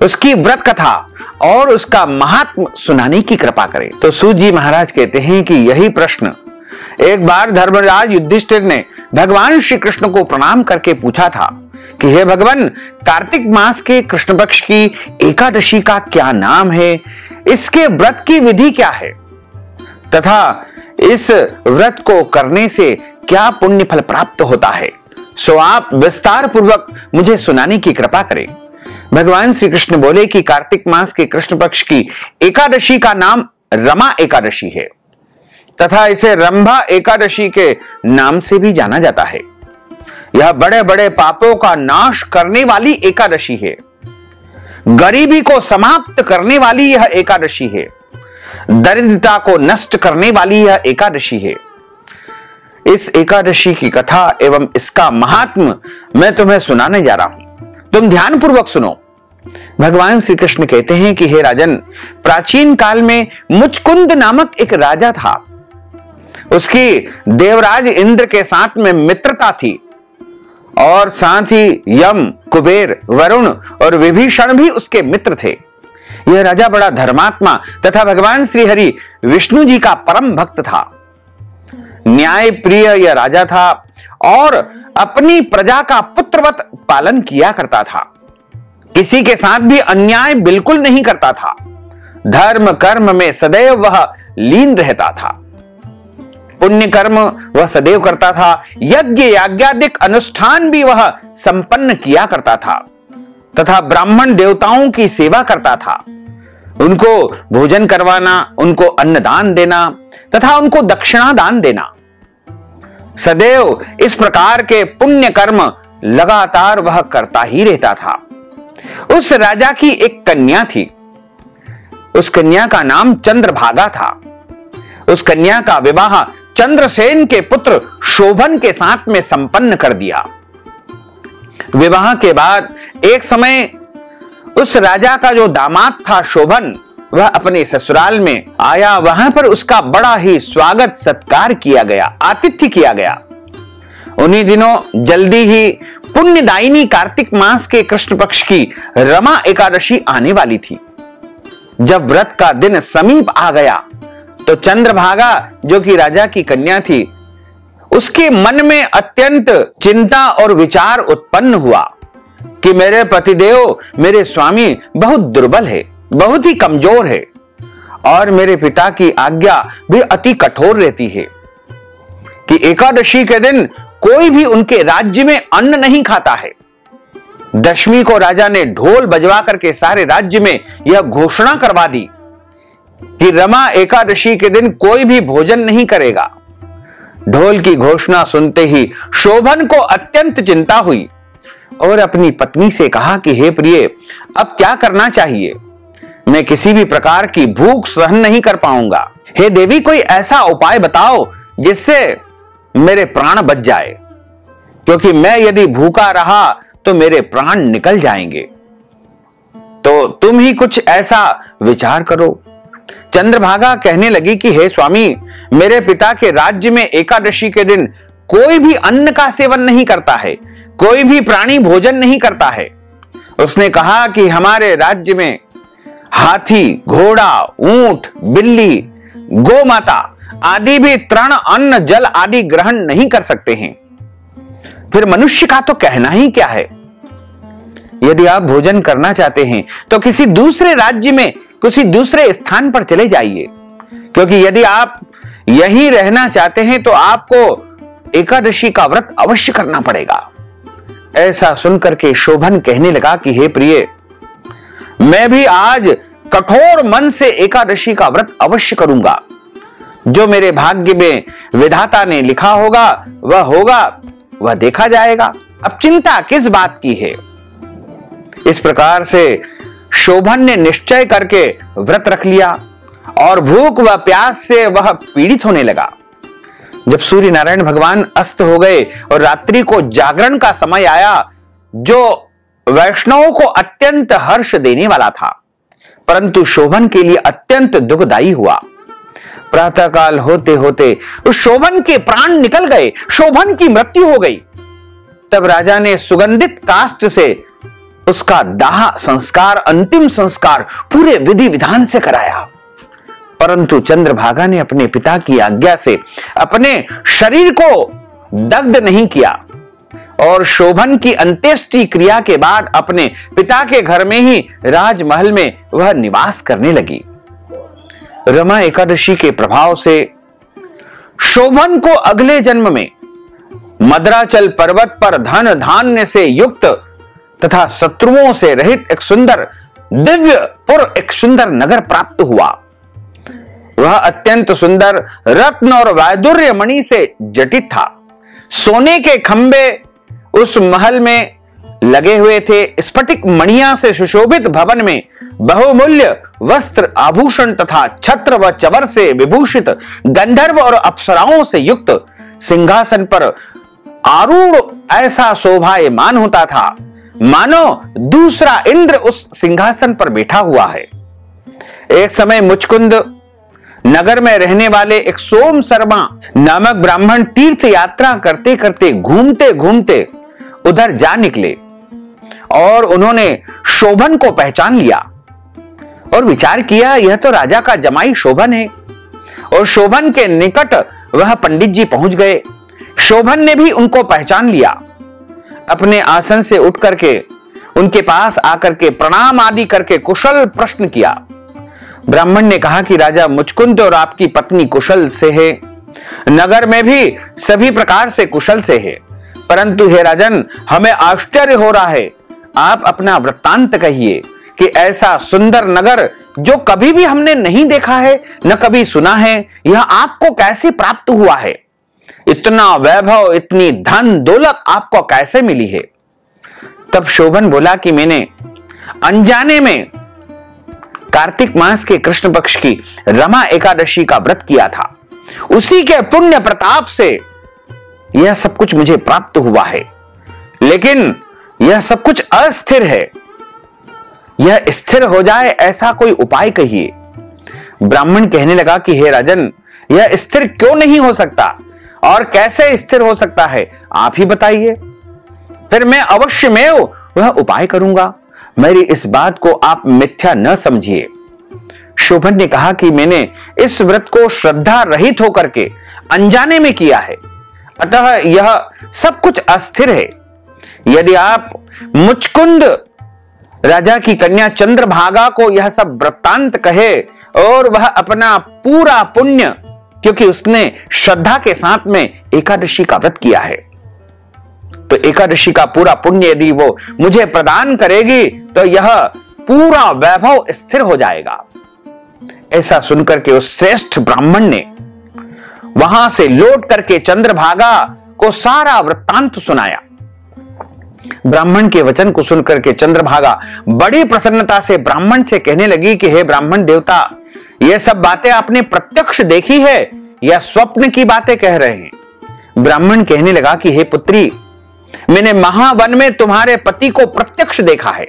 उसकी व्रत कथा और उसका महात्म सुनाने की कृपा करें। तो सूत जी महाराज कहते हैं कि यही प्रश्न एक बार धर्मराज युधिष्ठिर ने भगवान श्री कृष्ण को प्रणाम करके पूछा था कि हे भगवान, कार्तिक मास के कृष्ण पक्ष की एकादशी का क्या नाम है, इसके व्रत की विधि क्या है तथा इस व्रत को करने से क्या पुण्य फल प्राप्त होता है, सो आप विस्तार पूर्वक मुझे सुनाने की कृपा करें। भगवान श्री कृष्ण बोले कि कार्तिक मास के कृष्ण पक्ष की एकादशी का नाम रमा एकादशी है तथा इसे रंभा एकादशी के नाम से भी जाना जाता है। यह बड़े बड़े पापों का नाश करने वाली एकादशी है। गरीबी को समाप्त करने वाली यह एकादशी है। दरिद्रता को नष्ट करने वाली यह एकादशी है। इस एकादशी की कथा एवं इसका महात्म्य मैं तुम्हें सुनाने जा रहा हूं। तुम ध्यानपूर्वक सुनो। भगवान श्री कृष्ण कहते हैं कि हे राजन, प्राचीन काल में मुचकुंद नामक एक राजा था। उसकी देवराज इंद्र के साथ में मित्रता थी और साथ ही यम, कुबेर, वरुण और विभीषण भी उसके मित्र थे। यह राजा बड़ा धर्मात्मा तथा भगवान श्री हरि विष्णु जी का परम भक्त था। न्याय प्रिय यह राजा था और अपनी प्रजा का पुत्रवत पालन किया करता था। किसी के साथ भी अन्याय बिल्कुल नहीं करता था। धर्म कर्म में सदैव वह लीन रहता था। पुण्य कर्म वह सदैव करता था। यज्ञ याज्ञादिक अनुष्ठान भी वह संपन्न किया करता था तथा ब्राह्मण देवताओं की सेवा करता था। उनको भोजन करवाना, उनको अन्नदान देना तथा उनको दक्षिणा दान देना, सदैव इस प्रकार के पुण्य कर्म लगातार वह करता ही रहता था। उस राजा की एक कन्या थी। उस कन्या का नाम चंद्रभागा था। उस कन्या का विवाह चंद्रसेन के पुत्र शोभन के साथ में संपन्न कर दिया। विवाह के बाद एक समय उस राजा का जो दामाद था शोभन, वह अपने ससुराल में आया। वहां पर उसका बड़ा ही स्वागत सत्कार किया गया, आतिथ्य किया गया। उन्हीं दिनों जल्दी ही पुण्यदायिनी कार्तिक मास के कृष्ण पक्ष की रमा एकादशी आने वाली थी। जब व्रत का दिन समीप आ गया तो चंद्रभागा, जो कि राजा की कन्या थी, उसके मन में अत्यंत चिंता और विचार उत्पन्न हुआ कि मेरे पतिदेव, मेरे स्वामी बहुत दुर्बल है, बहुत ही कमजोर है और मेरे पिता की आज्ञा भी अति कठोर रहती है कि एकादशी के दिन कोई भी उनके राज्य में अन्न नहीं खाता है। दशमी को राजा ने ढोल बजवा करके सारे राज्य में यह घोषणा करवा दी कि रमा एकादशी के दिन कोई भी भोजन नहीं करेगा। ढोल की घोषणा सुनते ही शोभन को अत्यंत चिंता हुई और अपनी पत्नी से कहा कि हे प्रिय, अब क्या करना चाहिए? मैं किसी भी प्रकार की भूख सहन नहीं कर पाऊंगा। हे देवी, कोई ऐसा उपाय बताओ जिससे मेरे प्राण बच जाए, क्योंकि मैं यदि भूखा रहा तो मेरे प्राण निकल जाएंगे। तो तुम ही कुछ ऐसा विचार करो। चंद्रभागा कहने लगी कि हे स्वामी, मेरे पिता के राज्य में एकादशी के दिन कोई भी अन्न का सेवन नहीं करता है, कोई भी प्राणी भोजन नहीं करता है। उसने कहा कि हमारे राज्य में हाथी, घोड़ा, ऊंट, बिल्ली, गोमाता आदि भी तृण, अन्न, जल आदि ग्रहण नहीं कर सकते हैं। फिर मनुष्य का तो कहना ही क्या है। यदि आप भोजन करना चाहते हैं तो किसी दूसरे राज्य में, किसी दूसरे स्थान पर चले जाइए, क्योंकि यदि आप यहीं रहना चाहते हैं तो आपको एकादशी का व्रत अवश्य करना पड़ेगा। ऐसा सुनकर के शोभन कहने लगा कि हे प्रिय, मैं भी आज कठोर मन से एकादशी का व्रत अवश्य करूंगा। जो मेरे भाग्य में विधाता ने लिखा होगा वह होगा, वह देखा जाएगा। अब चिंता किस बात की है। इस प्रकार से शोभन ने निश्चय करके व्रत रख लिया और भूख व प्यास से वह पीड़ित होने लगा। जब सूर्य नारायण भगवान अस्त हो गए और रात्रि को जागरण का समय आया, जो वैष्णवों को अत्यंत हर्ष देने वाला था, परंतु शोभन के लिए अत्यंत दुखदायी हुआ। प्रातःकाल होते होते उस शोभन के प्राण निकल गए, शोभन की मृत्यु हो गई। तब राजा ने सुगंधित काष्ठ से उसका दाह संस्कार, अंतिम संस्कार पूरे विधि विधान से कराया। परंतु चंद्रभागा ने अपने पिता की आज्ञा से अपने शरीर को दग्ध नहीं किया और शोभन की अंत्येष्टि क्रिया के बाद अपने पिता के घर में ही राजमहल में वह निवास करने लगी। रमा एकादशी के प्रभाव से शोभन को अगले जन्म में मद्राचल पर्वत पर धन धान्य से युक्त तथा शत्रुओं से रहित एक सुंदर दिव्यपुर, एक सुंदर नगर प्राप्त हुआ। वह अत्यंत सुंदर रत्न और वैदुर्य मणि से जटित था। सोने के खंबे उस महल में लगे हुए थे। स्फटिक मणियां से सुशोभित भवन में बहुमूल्य वस्त्र, आभूषण तथा छत्र व चवर से विभूषित गंधर्व और अप्सराओं से युक्त सिंहासन पर आरूढ़ ऐसा शोभायमान होता था, मानो दूसरा इंद्र उस सिंहासन पर बैठा हुआ है। एक समय मुचकुंद नगर में रहने वाले एक सोम शर्मा नामक ब्राह्मण तीर्थ यात्रा करते करते घूमते घूमते उधर जा निकले और उन्होंने शोभन को पहचान लिया और विचार किया, यह तो राजा का जमाई शोभन है। और शोभन के निकट वह पंडित जी पहुंच गए। शोभन ने भी उनको पहचान लिया। अपने आसन से उठ करके उनके पास आकर के प्रणाम आदि करके कुशल प्रश्न किया। ब्राह्मण ने कहा कि राजा मुचकुंद और आपकी पत्नी कुशल से है, नगर में भी सभी प्रकार से कुशल से है, परंतु हे राजन, हमें आश्चर्य हो रहा है। आप अपना वृत्तांत कहिए कि ऐसा सुंदर नगर जो कभी भी हमने नहीं देखा है, न कभी सुना है, यह आपको कैसे प्राप्त हुआ है? इतना वैभव, इतनी धन दौलत आपको कैसे मिली है? तब शोभन बोला कि मैंने अनजाने में कार्तिक मास के कृष्ण पक्ष की रमा एकादशी का व्रत किया था। उसी के पुण्य प्रताप से यह सब कुछ मुझे प्राप्त हुआ है, लेकिन यह सब कुछ अस्थिर है। यह स्थिर हो जाए ऐसा कोई उपाय कहिए। ब्राह्मण कहने लगा कि हे राजन, यह स्थिर क्यों नहीं हो सकता और कैसे स्थिर हो सकता है, आप ही बताइए, फिर मैं अवश्य में वह उपाय करूंगा। मेरी इस बात को आप मिथ्या न समझिए। शोभन ने कहा कि मैंने इस व्रत को श्रद्धा रहित होकर के अनजाने में किया है, अतः यह सब कुछ अस्थिर है। यदि आप मुचकुंद राजा की कन्या चंद्रभागा को यह सब वृत्तांत कहे और वह अपना पूरा पुण्य, क्योंकि उसने श्रद्धा के साथ में एकादशी का व्रत किया है, तो एकादशी का पूरा पुण्य यदि वो मुझे प्रदान करेगी तो यह पूरा वैभव स्थिर हो जाएगा। ऐसा सुनकर के उस श्रेष्ठ ब्राह्मण ने वहां से लौट करके चंद्रभागा को सारा वृत्तांत सुनाया। ब्राह्मण के वचन को सुनकर के चंद्रभागा बड़ी प्रसन्नता से ब्राह्मण से कहने लगी कि हे ब्राह्मण देवता, यह सब बातें आपने प्रत्यक्ष देखी है या स्वप्न की बातें कह रहे हैं? ब्राह्मण कहने लगा कि हे पुत्री, मैंने महावन में तुम्हारे पति को प्रत्यक्ष देखा है,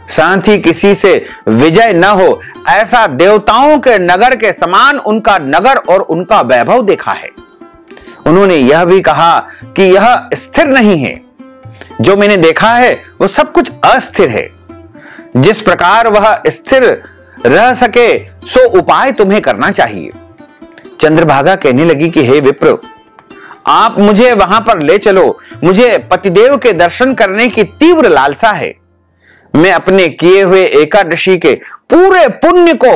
साथ ही किसी से विजय न हो ऐसा देवताओं के नगर के समान उनका नगर और उनका वैभव देखा है। उन्होंने यह भी कहा कि यह स्थिर नहीं है, जो मैंने देखा है वो सब कुछ अस्थिर है। जिस प्रकार वह स्थिर रह सके सो उपाय तुम्हें करना चाहिए। चंद्रभागा कहने लगी कि हे विप्र, आप मुझे वहां पर ले चलो, मुझे पतिदेव के दर्शन करने की तीव्र लालसा है। मैं अपने किए हुए एकादशी के पूरे पुण्य को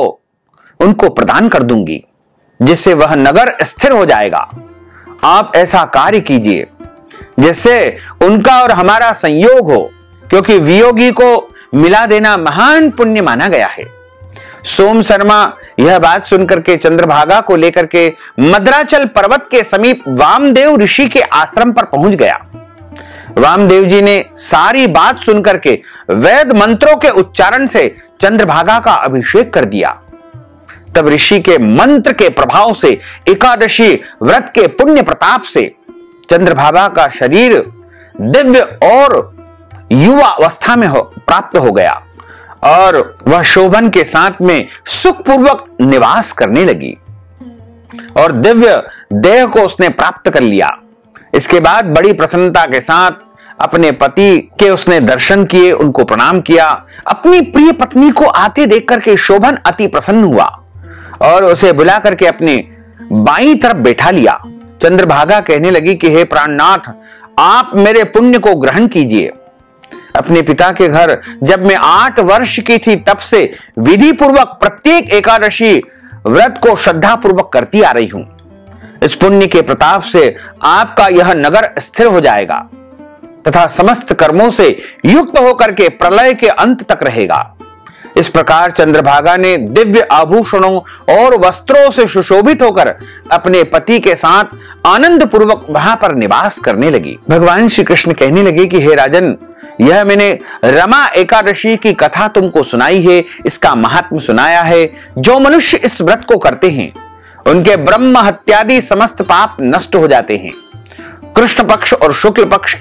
उनको प्रदान कर दूंगी, जिससे वह नगर स्थिर हो जाएगा। आप ऐसा कार्य कीजिए जिससे उनका और हमारा संयोग हो, क्योंकि वियोगी को मिला देना महान पुण्य माना गया है। सोम शर्मा यह बात सुनकर के चंद्रभागा को लेकर के मद्राचल पर्वत के समीप वामदेव ऋषि के आश्रम पर पहुंच गया। वामदेव जी ने सारी बात सुनकर के वेद मंत्रों के उच्चारण से चंद्रभागा का अभिषेक कर दिया। तब ऋषि के मंत्र के प्रभाव से, एकादशी व्रत के पुण्य प्रताप से चंद्रभागा का शरीर दिव्य और युवा अवस्था में प्राप्त हो गया और वह शोभन के साथ में सुखपूर्वक निवास करने लगी और दिव्य देह को उसने प्राप्त कर लिया। इसके बाद बड़ी प्रसन्नता के साथ अपने पति के उसने दर्शन किए, उनको प्रणाम किया। अपनी प्रिय पत्नी को आते देख करके शोभन अति प्रसन्न हुआ और उसे बुला करके अपने बाईं तरफ बैठा लिया। चंद्रभागा कहने लगी कि हे प्राणनाथ, आप मेरे पुण्य को ग्रहण कीजिए। अपने पिता के घर जब मैं 8 वर्ष की थी तब से विधि पूर्वक प्रत्येक एकादशी व्रत को श्रद्धा पूर्वक करती आ रही हूं। इस पुण्य के प्रताप से आपका यह नगर स्थिर हो जाएगा तथा समस्त कर्मों से युक्त होकर के प्रलय के अंत तक रहेगा। इस प्रकार चंद्रभागा ने दिव्य आभूषणों और वस्त्रों से सुशोभित होकर अपने पति के साथ आनंद पूर्वक वहां पर निवास करने लगी। भगवान श्री कृष्ण कहने लगे कि हे राजन, यह मैंने रमा एकादशी की कथा तुमको सुनाई है, इसका महात्म्य सुनाया है। जो मनुष्य इस व्रत को करते हैं उनके ब्रह्म हत्यादि समस्त पाप नष्ट हो जाते हैं। कृष्ण पक्ष और शुक्ल पक्ष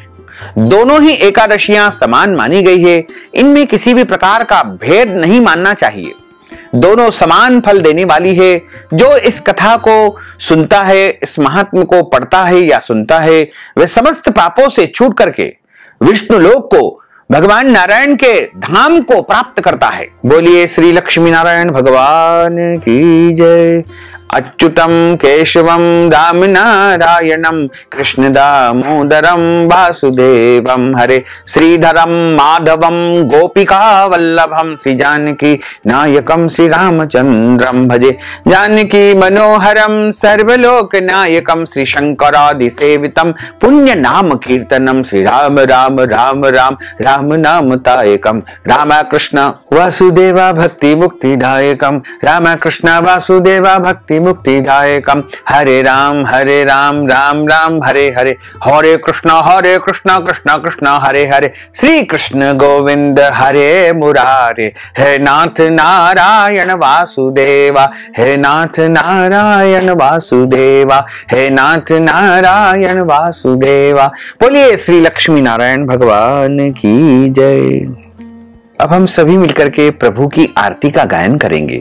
दोनों ही एकादशियां समान मानी गई है, इनमें किसी भी प्रकार का भेद नहीं मानना चाहिए। दोनों समान फल देने वाली है। जो इस कथा को सुनता है, इस महात्म्य को पढ़ता है या सुनता है, वह समस्त पापों से छूट करके विष्णु लोक को, भगवान नारायण के धाम को प्राप्त करता है। बोलिए श्री लक्ष्मी नारायण भगवान की जय। अच्युतम केशवम राम नारायणम कृष्ण दामोदरम वासुदेवम हरे श्रीधरम माधवम गोपिका वल्लभम श्री जानकी नायकम श्री रामचंद्रम भजे। जानकी मनोहरम सर्वलोक नायकम श्री शंकरादि सेवितम पुण्य नाम कीर्तनम श्री राम राम राम राम राम नाम तायकम। राम कृष्ण वासुदेवा भक्ति मुक्तिदायकम। राम कृष्ण वासुदेवा भक्ति मुक्तिदायकम। हरे राम राम राम हरे हरे, हरे कृष्ण कृष्ण कृष्ण हरे हरे, श्री कृष्ण गोविंद हरे मुरारे। हे नाथ नारायण वासुदेवा, हे नाथ नारायण वासुदेवा, हे नाथ नारायण वासुदेवा। बोलिए श्री लक्ष्मी नारायण भगवान की जय। अब हम सभी मिलकर के प्रभु की आरती का गायन करेंगे।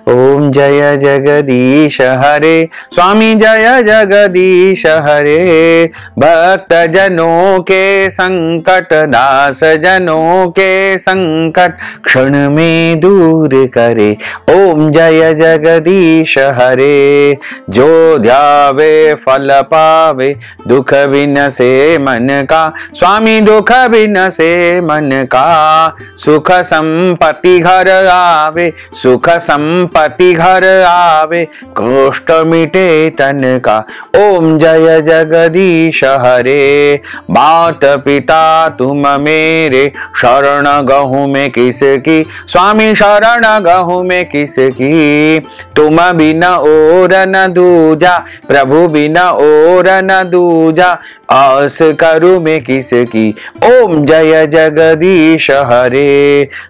ओम जय जगदीश हरे, स्वामी जय जगदीश हरे। भक्त जनों के संकट, दास जनों के संकट क्षण में दूर करे। ओम जय जगदीश हरे। जो ध्यावे फल पावे, दुख बिन से मन का, स्वामी दुख बिन से मन का। सुख संपत्ति घर आवे, सुख संपत्ति घर आवे, कष्ट मिटे तन का। ओम जय जगदीश हरे। मात पिता तुम मेरे, शरण गहूं में किसकी, स्वामी शरण गहूं में किसकी। तुम बिना और न दूजा, प्रभु बिना और न दूजा, आस करूं मैं किसकी। ओम जय जगदीश हरे।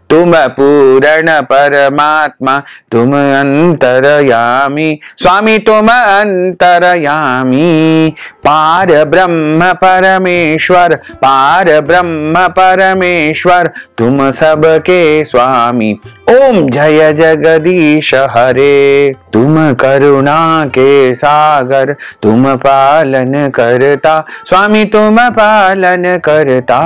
तुम पूर्ण परमात्मा, तुम अंतरयामी, स्वामी तुम अंतरयामी। पार ब्रह्म परमेश्वर, पार ब्रह्म परमेश्वर, तुम सबके स्वामी। ओम जय जगदीश हरे। तुम करुणा के सागर, तुम पालन करता, स्वामी तुम पालन करता।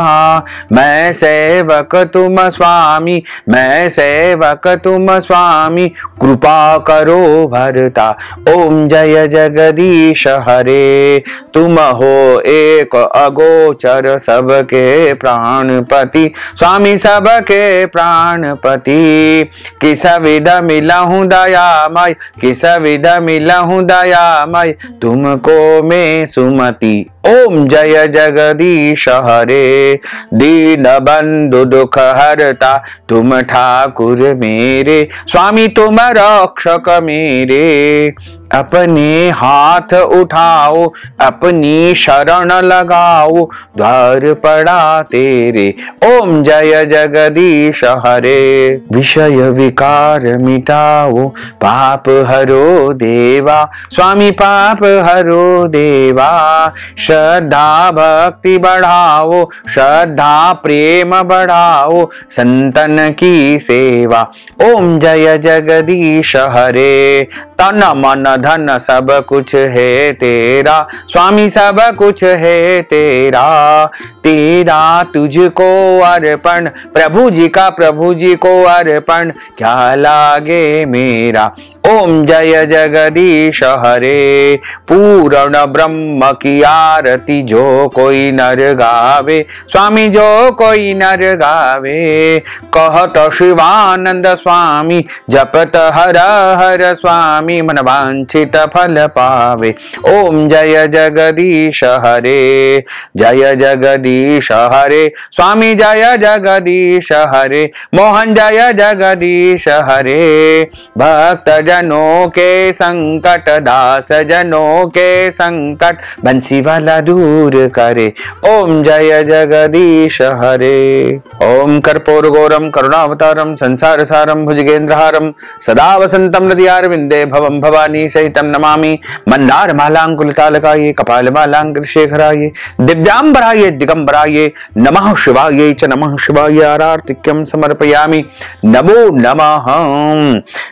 मैं सेवक तुम स्वामी, मैं सेवक तुम स्वामी, कृपा करो भरता। ओम जय जगदीश हरे। तुम हो एक अगोचर, सबके प्राणपति, स्वामी सबके प्राणपति। किस विध मिला हूँ दयामय, किस विध मिला हूँ दयामय, तुमको मैं सुमति। ओम जय जगदीश हरे। दीन बंधु दुख हरता, तुम ठाकुर मेरे, स्वामी तुम रक्षक मेरे। अपने हाथ उठाओ, अपनी शरण लगाओ, द्वार पड़ा तेरे। ओम जय जगदीश हरे। विषय विकार मिटाओ, पाप हरो देवा, स्वामी पाप हरो देवा। श्रद्धा भक्ति बढ़ाओ, श्रद्धा प्रेम बढ़ाओ, संतन की सेवा। ओम जय जगदीश हरे। तन मन धन सब कुछ है तेरा, स्वामी सब कुछ है तेरा। तेरा तुझको अर्पण, प्रभु जी का प्रभु जी को अर्पण, क्या लागे मेरा। ओम जय जगदीश हरे। पूर्ण ब्रह्म की आरती जो कोई नर गावे, स्वामी जो कोई नर गावे। कहत शिवानंद स्वामी जपत हर हर स्वामी, मन वांछित फल पावे। ओम जय जगदीश हरे, जय जगदीश हरे। स्वामी जय जगदीश हरे, मोहन जय जगदीश हरे। भक्त जनों के संकट, दास जनों के संकट, बंसी वाला दूर करे। ओम जय जगदीश हरे। ओम कर्पूर गौरम करुणावतारम संसार सारम भुजगेंद्रहारम सदा वसंतम हृदयारविंदे भवम भवानी सहितम नमामि। मंदार मालांकुलितालकाये कपाल मालांकृतशेखराय दिव्यांबराय दिगंबराय नमः शिवाय च नमः शिवाय आरार्तिक्यं समर्पयामि। नमो नमः।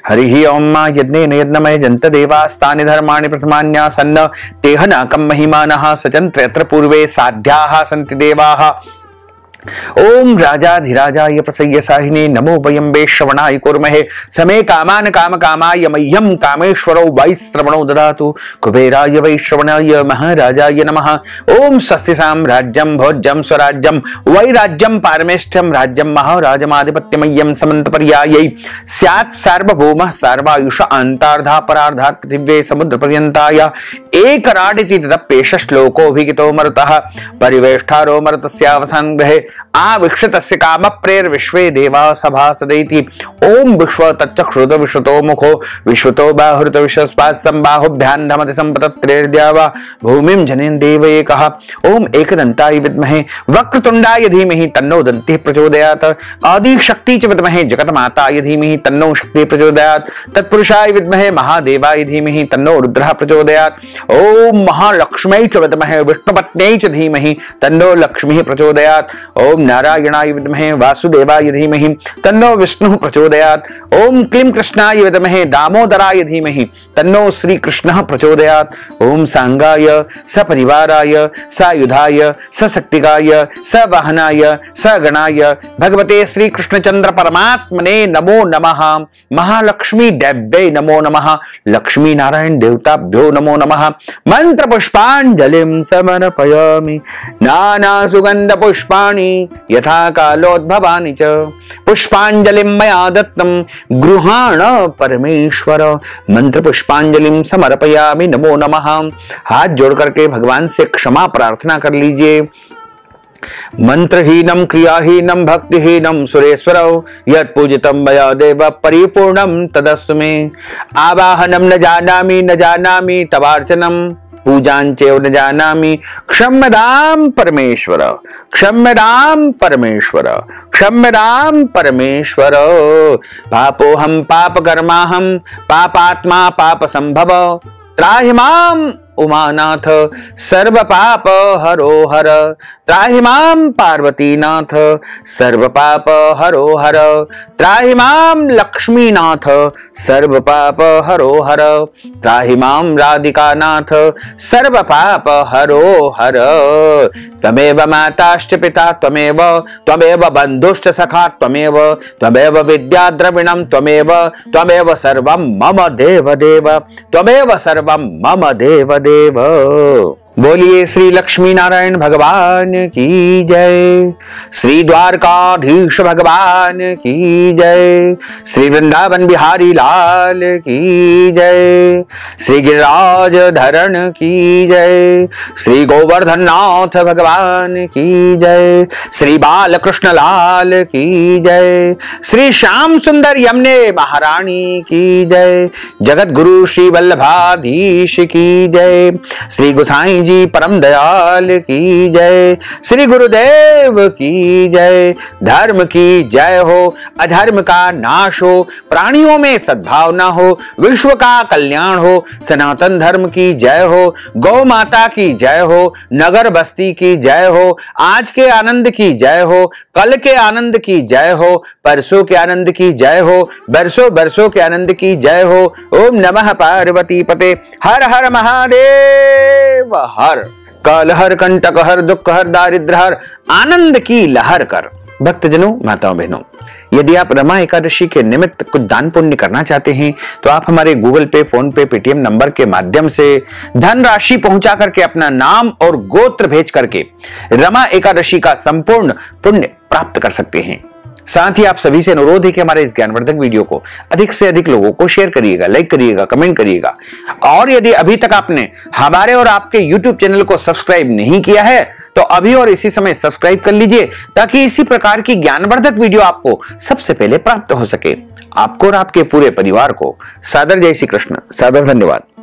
हरि ओम। यज्ञेन यज्ञमय जन्त देवास्तानि धर्माणि प्रथमान्यासन्न तेह नाकं महिमानः सचन्ते यत्र पूर्वे साध्याः सन्ति देवाः। ओम राजाधिराजाय प्रसय्यसाहिने नमो वयम्बे श्रवणाय कुर्महे। समे कामान काम कामाय मह्यं कामेश्वरो वैश्रवणो ददातु। कुबेराय वैश्रवणाय महाराजाय नमः। ओम स्वस्ति साम्राज्यं भोज्यं स्वराज्यं वैराज्यं पारमेष्ठ्यं राज्यं महाराजमाधिपत्यमय्यं समन्तपर्यायै स्यात् सार्वभौमः सर्वायुष अन्तार्धा परार्धात् पृथिव्ये समुद्रपर्यन्ताय एकराडिति तदप्येष श्लोकोऽभिहितो मरुतः परिवेष्टारो मरुतस्यावसान् ग्रहे आविक्षतस्य काम प्रेर विश्वे देवा सभा सदैति। ओम विश्व तच्चक्षुरुत विश्वतो मुखो विश्वतो बाहुरुत विश्वस्पात् संबाहुभ्यां धमति संपतत्रेर्द्यावा भूमिं जनेन देव एकः। ओम एकदन्ताय विद्महे वक्रतुंडाय धीमहि तन्नो दन्तिः प्रचोदयात्। आदि शक्ति च विद्महे जगन्माताय धीमहि तन्नो शक्तिः प्रचोदयात्। तत्पुरुषाय विद्महे महादेवाय धीमहि तन्नो रुद्रः प्रचोदयात्। ओम महालक्ष्म्यै च विद्महे विष्णुपत्न्यै च धीमहि तन्नो लक्ष्मीः प्रचोदयात्। ओम नारायणाय विद्महे वासुदेवाय धीमहि तन्नो विष्णुः प्रचोदयात्। ओम क्लीं कृष्णाय विद्महे दामोदराय धीमहि तन्नो श्री कृष्णः प्रचोदयात्। ओम सांगाय सपरिवाराय सायुधाय सशक्तिकाय सवाहनाय सगणाय भगवते श्री कृष्णचंद्र परमात्मने नमो नमः। महालक्ष्मी देव्यै नमो नमः। लक्ष्मी नारायण देवताभ्यो नमो नमः। मंत्र पुष्पांजलिं समर्पयामि। नाना सुगंध पुष्पाणि यथा कालोद्भवानि च पुष्पांजलिं मया दत्तं गृहाण परमेश्वर। मंत्र पुष्पांजलिं समर्पयामि। नमो नमः। हाथ जोड़ करके भगवान से क्षमा प्रार्थना कर लीजिए। मंत्रहीनम क्रियाहीनम भक्तिहीनम सुरेश्वरौ यत् पूजितं मया देव परिपूर्णं तदस्तु मे। आवाहनं न जानामि तवार्चनम् पूजांचैव न जानामि क्षम्यतां परमेश्वर क्षम्यतां परमेश्वर क्षम्यतां परमेश्वर। पापोऽहं पापकर्माहं पापात्मा पापसंभव त्राहि मां उमानाथ सर्व पाप हरो हर। त्राहि मां पार्वतीनाथ सर्व पाप हरो हर। त्राहि मां लक्ष्मीनाथ सर्व पाप हरो हर। त्राहि मां राधिकानाथ सर्व पाप हरो हर। त्वमेव माताश्च पिता त्वमेव त्वमेव बन्धुश्च सखा त्वमेव त्वमेव विद्या द्रविणं त्वमेव त्वमेव सर्वं मम देव देव त्वमेव सर्वं मम देव देव। बोलिए श्री लक्ष्मी नारायण भगवान की जय। श्री द्वारकाधीश भगवान की जय। श्री वृंदावन बिहारी लाल की जय। श्री गिरिराज धरण की जय। श्री गोवर्धन नाथ भगवान की जय। श्री बालकृष्ण लाल की जय। श्री श्याम सुंदर यमुने महारानी की जय। जगत गुरु श्री वल्लभाधीश की जय। श्री गोसाई जी परम दयाल की जय। श्री गुरुदेव की जय। धर्म की जय हो, अधर्म का नाश हो, प्राणियों में सद्भावना हो, विश्व का कल्याण हो। सनातन धर्म की जय हो, गौ माता की जय हो, नगर बस्ती की जय हो, आज के आनंद की जय हो, कल के आनंद की जय हो, परसों के आनंद की जय हो, बरसों बरसों के आनंद की जय हो। ओम नमः पार्वती पते। हर हर महादेव हर। काल हर, कंटक हर, दुख हर, दारिद्र हर, आनंद की लहर कर। भक्तजनों, माताओं, बहनों, यदि आप रमा एकादशी के निमित्त कुछ दान पुण्य करना चाहते हैं तो आप हमारे गूगल पे, फोन पे, पेटीएम नंबर के माध्यम से धनराशि पहुंचा करके अपना नाम और गोत्र भेज करके रमा एकादशी का संपूर्ण पुण्य प्राप्त कर सकते हैं। साथ ही आप सभी से अनुरोध है कि हमारे इस ज्ञानवर्धक वीडियो को अधिक से अधिक लोगों को शेयर करिएगा, लाइक करिएगा, कमेंट करिएगा। और यदि अभी तक आपने हमारे और आपके YouTube चैनल को सब्सक्राइब नहीं किया है तो अभी और इसी समय सब्सक्राइब कर लीजिए, ताकि इसी प्रकार की ज्ञानवर्धक वीडियो आपको सबसे पहले प्राप्त हो सके। आपको और आपके पूरे परिवार को सादर जय श्री कृष्ण, सादर धन्यवाद।